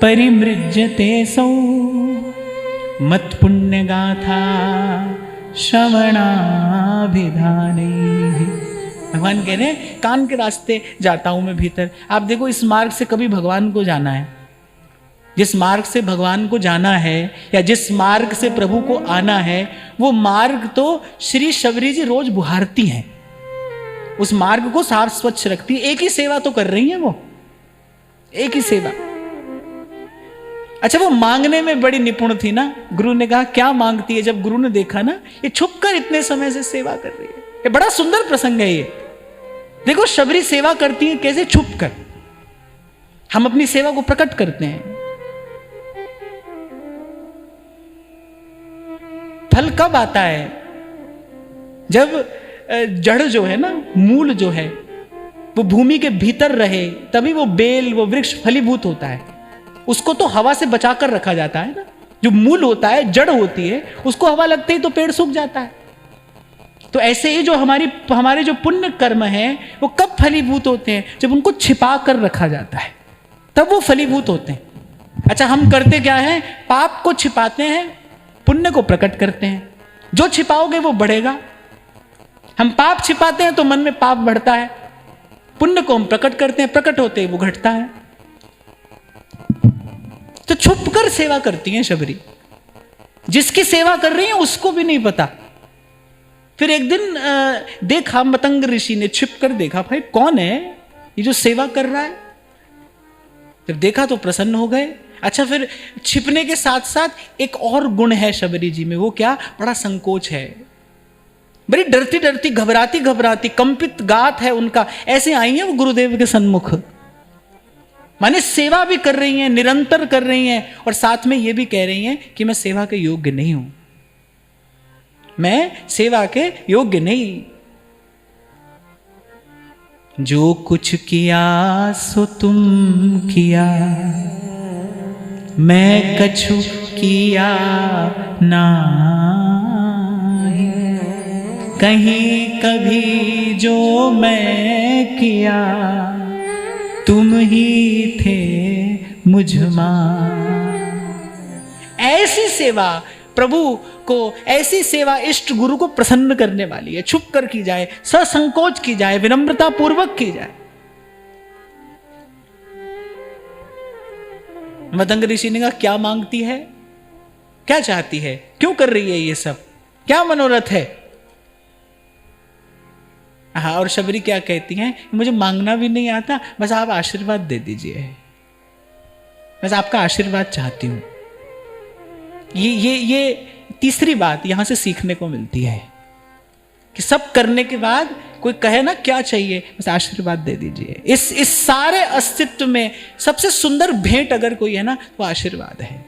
परिमृज्यते सौ मत पुण्य गाथा श्रवणाभिधाने। भगवान कह रहे हैं कान के रास्ते जाता हूं मैं भीतर। आप देखो इस मार्ग से कभी भगवान को जाना है, जिस मार्ग से भगवान को जाना है या जिस मार्ग से प्रभु को आना है, वो मार्ग तो श्री शबरी जी रोज बुहारती हैं, उस मार्ग को साफ स्वच्छ रखती है। एक ही सेवा तो कर रही है वो, एक ही सेवा। अच्छा वो मांगने में बड़ी निपुण थी ना। गुरु ने कहा क्या मांगती है? जब गुरु ने देखा ना ये छुपकर इतने समय से सेवा कर रही है, ये बड़ा सुंदर प्रसंग है ये। देखो शबरी सेवा करती है कैसे, छुपकर। हम अपनी सेवा को प्रकट करते हैं। फल कब आता है? जब जड़ जो है ना, मूल जो है वो भूमि के भीतर रहे, तभी वो बेल, वो वृक्ष फलीभूत होता है। उसको तो हवा से बचाकर रखा जाता है ना। जो मूल होता है, जड़ होती है, उसको हवा लगते ही तो पेड़ सूख जाता है। तो ऐसे ही जो हमारे जो पुण्य कर्म हैं वो कब फलीभूत होते हैं? जब उनको छिपा कर रखा जाता है, तब वो फलीभूत होते हैं। अच्छा हम करते क्या है? पाप को छिपाते हैं, पुण्य को प्रकट करते हैं। जो छिपाओगे वो बढ़ेगा। हम पाप छिपाते हैं तो मन में पाप बढ़ता है, पुण्य को हम प्रकट करते हैं, प्रकट होते ही वो घटता है। तो छुपकर सेवा करती हैं शबरी। जिसकी सेवा कर रही है उसको भी नहीं पता। फिर एक दिन देखा मतंग ऋषि ने, छिपकर देखा भाई कौन है ये जो सेवा कर रहा है। जब देखा तो प्रसन्न हो गए। अच्छा फिर छिपने के साथ साथ एक और गुण है शबरी जी में, वो क्या? बड़ा संकोच है, बड़ी डरती डरती, घबराती घबराती, कंपित गात है उनका। ऐसे आई है वो गुरुदेव के सन्मुख, माने सेवा भी कर रही हैं, निरंतर कर रही हैं, और साथ में ये भी कह रही हैं कि मैं सेवा के योग्य नहीं हूं, मैं सेवा के योग्य नहीं। जो कुछ किया सो तुम किया, मैं कछु किया नाही, कहीं कभी जो मैं किया तुम ही थे मुझमा। ऐसी सेवा प्रभु को, ऐसी सेवा इष्ट गुरु को प्रसन्न करने वाली है। छुप कर की जाए, ससंकोच की जाए, विनम्रता पूर्वक की जाए। मतंग ऋषि ने कहा क्या मांगती है, क्या चाहती है, क्यों कर रही है ये सब, क्या मनोरथ है? हाँ, और शबरी क्या कहती हैं? मुझे मांगना भी नहीं आता, बस आप आशीर्वाद दे दीजिए, बस आपका आशीर्वाद चाहती हूं। ये तीसरी बात यहां से सीखने को मिलती है कि सब करने के बाद कोई कहे ना क्या चाहिए, बस आशीर्वाद दे दीजिए। इस सारे अस्तित्व में सबसे सुंदर भेंट अगर कोई है ना, वो आशीर्वाद है।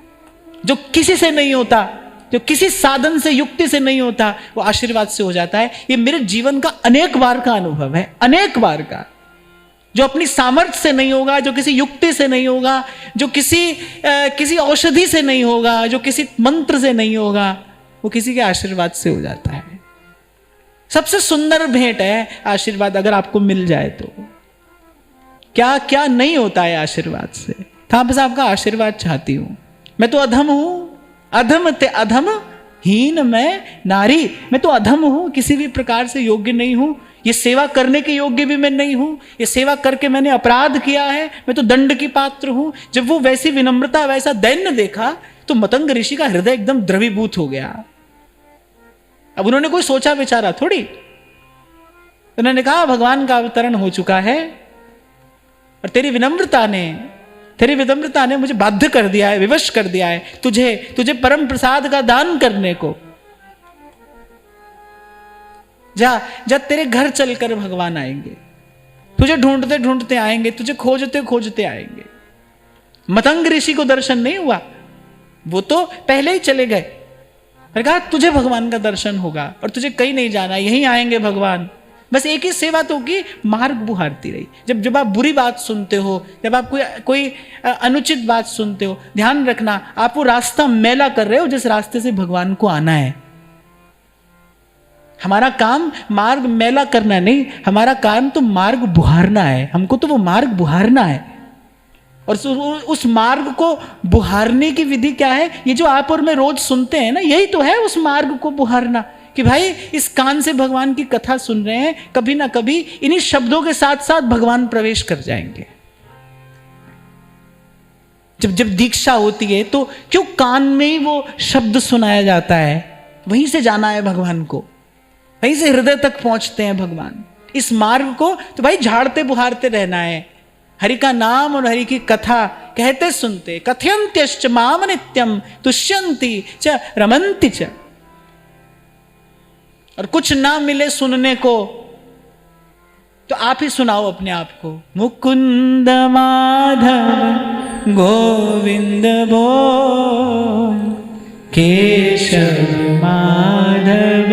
जो किसी से नहीं होता, जो किसी साधन से, युक्ति से नहीं होता, वो आशीर्वाद से हो जाता है। ये मेरे जीवन का अनेक बार का अनुभव है, अनेक बार का। जो अपनी सामर्थ्य से नहीं होगा, जो किसी युक्ति से नहीं होगा, जो किसी औषधि से नहीं होगा, जो किसी मंत्र से नहीं होगा, वो किसी के आशीर्वाद से हो जाता है। सबसे सुंदर भेंट है आशीर्वाद, अगर आपको मिल जाए तो। क्या क्या नहीं होता है आशीर्वाद से। था बस आपका आशीर्वाद चाहती हूं। मैं तो अधम हूं, अधम ते अधम हीन मैं नारी। मैं तो अधम हूं, किसी भी प्रकार से योग्य नहीं हूं। ये सेवा करने के योग्य भी मैं नहीं हूं। ये सेवा करके मैंने अपराध किया है, मैं तो दंड की पात्र हूं। जब वो वैसी विनम्रता, वैसा दैन्य देखा तो मतंग ऋषि का हृदय एकदम द्रवीभूत हो गया। अब उन्होंने कोई सोचा विचारा थोड़ी, उन्होंने कहा भगवान का अवतरण हो चुका है और तेरी विनम्रता ने मुझे बाध्य कर दिया है, विवश कर दिया है तुझे परम प्रसाद का दान करने को। जा तेरे घर चलकर भगवान आएंगे, तुझे ढूंढते ढूंढते आएंगे, तुझे खोजते खोजते आएंगे। मतंग ऋषि को दर्शन नहीं हुआ, वो तो पहले ही चले गए। कहा तुझे भगवान का दर्शन होगा और तुझे कहीं नहीं जाना, यहीं आएंगे भगवान। बस एक ही सेवा तो की, मार्ग बुहारती रही। जब आप बुरी बात सुनते हो, जब आप कोई अनुचित बात सुनते हो, ध्यान रखना आप वो रास्ता मैला कर रहे हो जिस रास्ते से भगवान को आना है। हमारा काम मार्ग मैला करना नहीं, हमारा काम तो मार्ग बुहारना है। हमको तो वो मार्ग बुहारना है। और उस मार्ग को बुहारने की विधि क्या है? ये जो आप और मैं रोज सुनते हैं ना, यही तो है उस मार्ग को बुहारना। कि भाई इस कान से भगवान की कथा सुन रहे हैं, कभी ना कभी इन्हीं शब्दों के साथ साथ भगवान प्रवेश कर जाएंगे। जब दीक्षा होती है तो क्यों कान में ही वो शब्द सुनाया जाता है? वहीं से जाना है भगवान को, वहीं से हृदय तक पहुंचते हैं भगवान। इस मार्ग को तो भाई झाड़ते बुहारते रहना है। हरि का नाम और हरि की कथा कहते सुनते, कथयन्त्यश्च माम नित्यम तुष्यन्ति च रमन्ति च। और कुछ ना मिले सुनने को तो आप ही सुनाओ अपने आप को, मुकुंद माधव गोविंद बोल, केशव माधव